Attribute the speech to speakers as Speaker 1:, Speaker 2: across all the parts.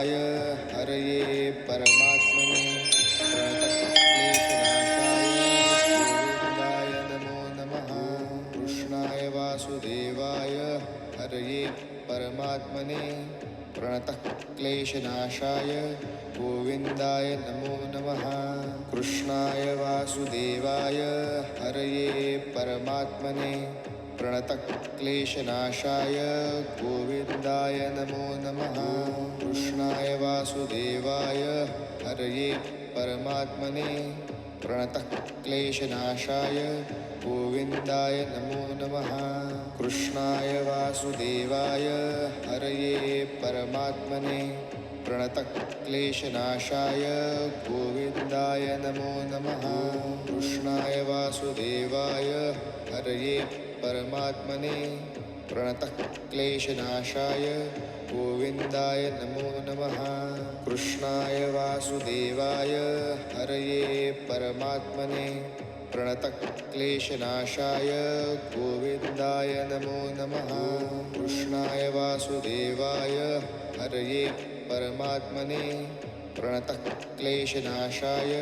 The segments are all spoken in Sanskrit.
Speaker 1: हरये परमात्मने प्रणतक्लेशनाशाय गोविन्दाय नमो नमः। कृष्णाय वासुदेवाय हरये परमात्मने प्रणतक्लेशनाशाय गोविन्दाय नमो नमः। कृष्णाय वासुदेवाय हरये परमात्मने प्रणतक्लेशनाशाय गोविन्दाय नमो नमः। कृष्णाय वासुदेवाय हरये परमात्मने प्रणतक्लेशनाशाय गोविन्दाय नमो नमः। कृष्णाय वासुदेवाय हरये परमात्मने प्रणतक्लेशनाशाय गोविन्दाय नमो नमः। कृष्णाय वासुदेवाय हरये परमात्मने प्रणतक्लेशनाशाय गोविन्दाय नमो नमः। कृष्णाय वासुदेवाय हरये परमात्मने प्रणतक्लेशनाशाय गोविन्दाय नमो नमः। कृष्णाय वासुदेवाय हरये परमात्मने प्रणतक्लेशनाशाय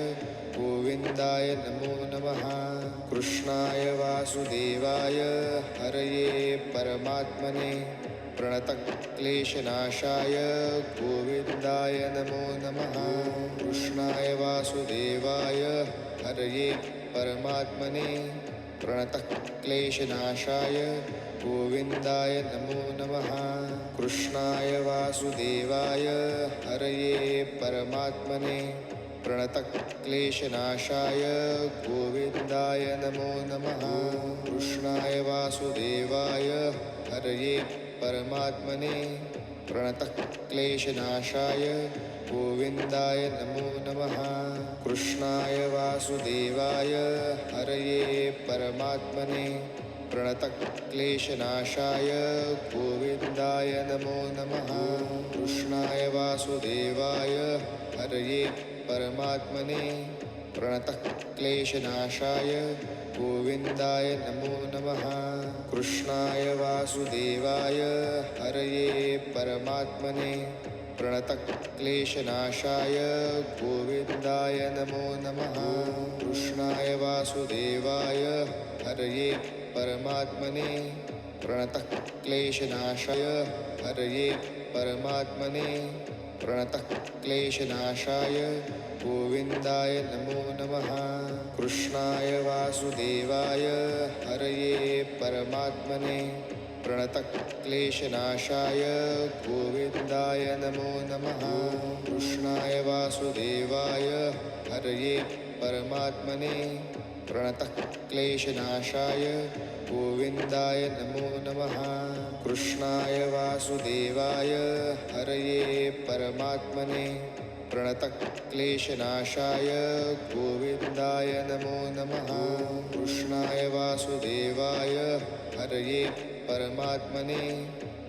Speaker 1: गोविन्दाय नमो नमः। कृष्णाय वासुदेवाय हरये परमात्मने प्रणतक्लेशनाशाय गोविन्दाय नमो नमः। कृष्णाय वासुदेवाय हरये परमात्मने प्रणतक्लेशनाशाय गोविन्दाय नमो नमः। कृष्णाय वासुदेवाय हरये परमात्मने प्रणतक्लेशनाशाय गोविन्दाय नमो नमः। कृष्णाय वासुदेवाय हरये परमात्मने प्रणतक्लेशनाशाय गोविन्दाय नमो नमः। कृष्णाय वासुदेवाय हरये परमात्मने प्रणतक्लेशनाशाय गोविन्दाय नमो नमः। कृष्णाय वासुदेवाय हरये परमात्मने प्रणतक्लेशनाशाय गोविन्दाय नमो नमः। कृष्णाय वासुदेवाय हरये परमात्मने प्रणतक्लेशनाशाय गोविन्दाय नमो नमः। कृष्णाय वासुदेवाय हरये परमात्मने प्रणतक्लेशनाशाय हरये परमात्मने प्रणतक्लेशनाशाय गोविन्दाय नमो नमः। कृष्णाय वासुदेवाय हरये परमात्मने प्रणतक्लेशनाशाय गोविन्दाय नमो नमः। कृष्णाय वासुदेवाय हरये परमात्मने प्रणतक्लेशनाशाय गोविन्दाय नमो नमः। कृष्णाय वासुदेवाय हरये परमात्मने प्रणतक्लेशनाशाय गोविन्दाय नमो नमः। कृष्णाय वासुदेवाय हरये परमात्मने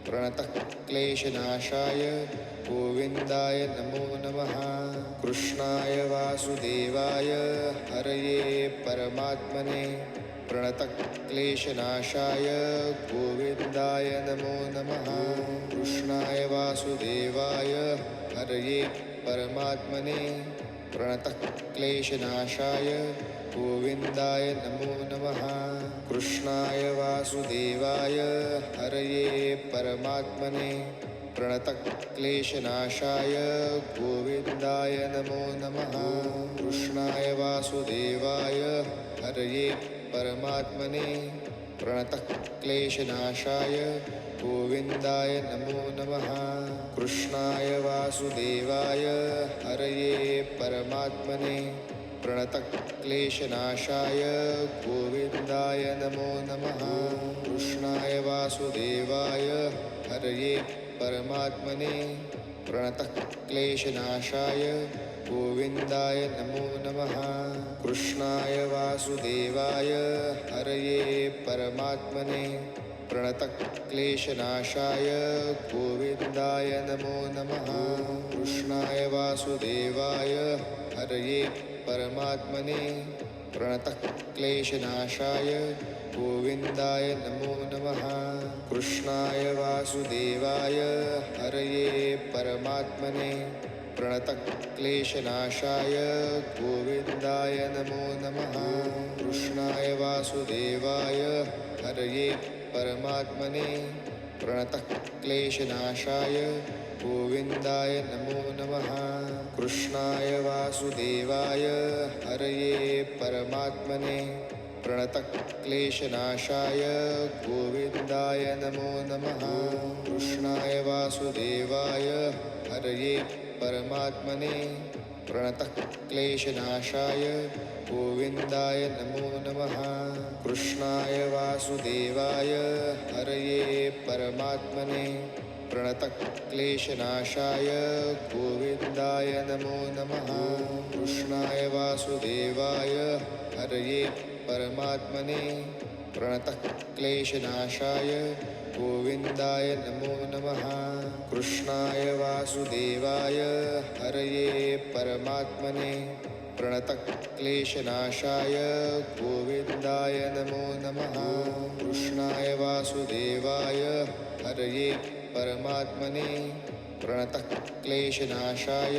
Speaker 1: प्रणतक्लेशनाशाय गोविन्दाय नमो नमः। कृष्णाय वासुदेवाय हरये परमात्मने प्रणतक्लेशनाशाय गोविन्दाय नमो नमः। कृष्णाय वासुदेवाय हरये परमात्मने प्रणतक्लेशनाशाय गोविन्दाय नमो नमः। कृष्णाय वासुदेवाय हरये परमात्मने प्रणतक्लेशनाशाय गोविन्दाय नमो नमः। कृष्णाय वासुदेवाय हरये परमात्मने प्रणतक्लेशनाशाय गोविन्दाय नमो नमः। कृष्णाय वासुदेवाय हरये परमात्मने प्रणतक्लेशनाशाय गोविन्दाय नमो नमः। कृष्णाय वासुदेवाय हरये परमात्मने प्रणतक्लेशनाशाय गोविन्दाय नमो नमः। कृष्णाय वासुदेवाय हरये परमात्मने प्रणतक्लेशनाशाय गोविन्दाय नमो नमः। कृष्णाय वासुदेवाय हरये परमात्मने प्रणतक्लेशनाशाय गोविन्दाय नमो नमः। कृष्णाय वासुदेवाय हरये परमात्मने प्रणतक्लेशनाशाय गोविन्दाय नमो नमः। कृष्णाय वासुदेवाय हरये परमात्मने प्रणतक्लेशनाशाय गोविन्दाय नमो नमः। कृष्णाय वासुदेवाय हरये परमात्मने प्रणतक्लेशनाशाय गोविन्दाय नमो नमः। कृष्णाय वासुदेवाय हरये परमात्मने प्रणतक्लेशनाशाय गोविन्दाय नमो नमः। कृष्णाय वासुदेवाय हरये परमात्मने प्रणतक्लेशनाशाय गोविन्दाय नमो नमः। कृष्णाय वासुदेवाय हरये परमात्मने प्रणतक्लेशनाशाय गोविन्दाय नमो नमः। कृष्णाय वासुदेवाय हरये परमात्मने प्रणतक्लेशनाशाय गोविन्दाय नमो नमः। कृष्णाय वासुदेवाय हरये परमात्मने प्रणतक्लेशनाशाय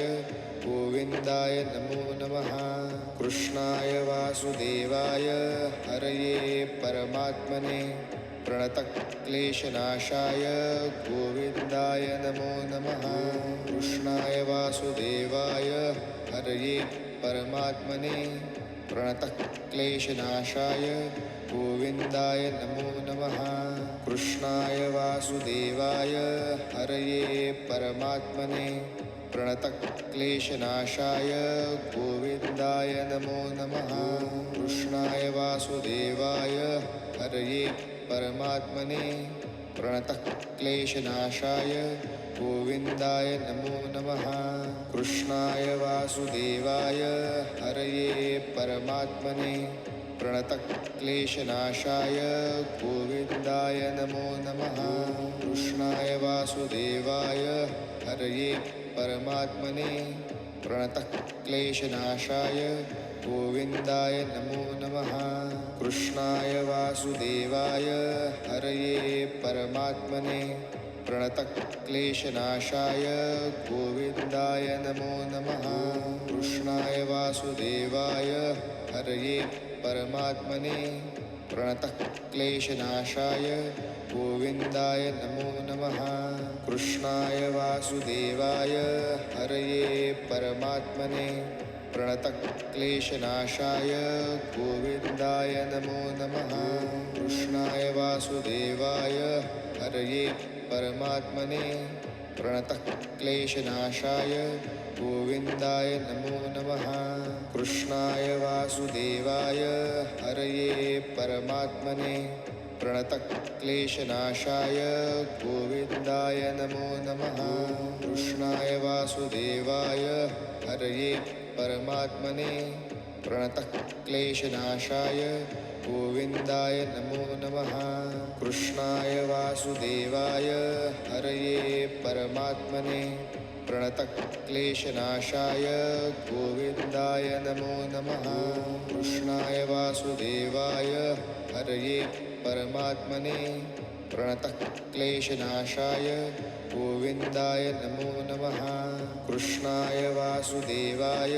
Speaker 1: गोविन्दाय नमो नमः। कृष्णाय वासुदेवाय हरये परमात्मने प्रणतक्लेशनाशाय गोविन्दाय नमो नमः। कृष्णाय वासुदेवाय हरये परमात्मने प्रणतक्लेशनाशाय गोविन्दाय नमो नमः। कृष्णाय वासुदेवाय हरये परमात्मने प्रणतक्लेशनाशाय गोविन्दाय नमो नमः। कृष्णाय वासुदेवाय हरये परमात्मने प्रणतक्लेशनाशाय गोविन्दाय नमो नमः। कृष्णाय वासुदेवाय हरये परमात्मने प्रणतक्लेशनाशाय गोविन्दाय नमो नमः। कृष्णाय वासुदेवाय हरये परमात्मने प्रणतक्लेशनाशाय गोविन्दाय नमो नमः। कृष्णाय वासुदेवाय हरये परमात्मने प्रणतक्लेशनाशाय गोविन्दाय नमो नमः। कृष्णाय वासुदेवाय हरये परमात्मने प्रणतक्लेशनाशाय गोविन्दाय नमो नमः। कृष्णाय वासुदेवाय हरये परमात्मने प्रणतक्लेशनाशाय गोविन्दाय नमो नमः। कृष्णाय वासुदेवाय हरये परमात्मने प्रणतक्लेशनाशाय गोविन्दाय नमो नमः। कृष्णाय वासुदेवाय हरये परमात्मने प्रणतक्लेशनाशाय गोविन्दाय नमो नमः। कृष्णाय वासुदेवाय हरये परमात्मने प्रणतक्लेशनाशाय गोविन्दाय नमो नमः। कृष्णाय वासुदेवाय हरये परमात्मने प्रणतक्लेशनाशाय गोविन्दाय नमो नमः। कृष्णाय वासुदेवाय हरये परमात्मने प्रणतक्लेशनाशाय गोविन्दाय नमो नमः। कृष्णाय वासुदेवाय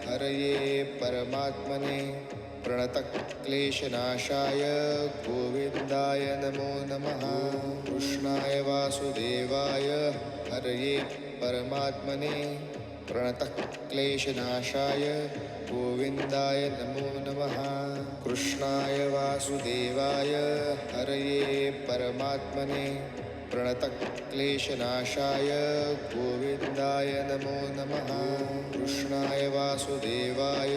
Speaker 1: हरये परमात्मने प्रणतक्लेशनाशाय गोविन्दाय नमो नमः। कृष्णाय वासुदेवाय हरये परमात्मने प्रणतक्लेशनाशाय गोविन्दाय नमो नमः। कृष्णाय वासुदेवाय हरये परमात्मने प्रणतक्लेशनाशाय गोविन्दाय नमो नमः। कृष्णाय वासुदेवाय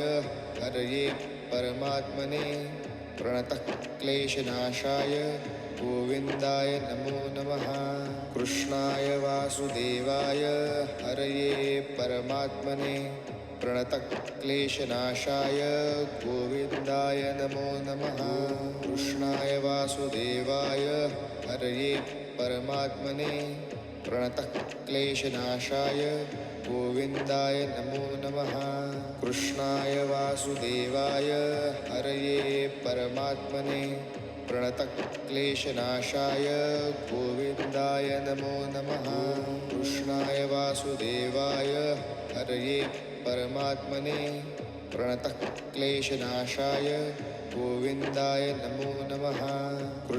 Speaker 1: हरये परमात्मने प्रणतक्लेशनाशाय गोविन्दाय नमो नमः। कृष्णाय वासुदेवाय हरये परमात्मने प्रणतक्लेशनाशाय गोविन्दाय नमो नमः। कृष्णाय वासुदेवाय हरये परमात्मने प्रणतक्लेशनाशाय गोविन्दाय नमो नमः। कृष्णाय वासुदेवाय हरये परमात्मने प्रणतक्लेशनाशाय गोविन्दाय नमो नमः कृष्णाय वासुदेवाय हरये परमात्मने प्रणतक्लेशनाशाय गोविन्दाय नमो नमः।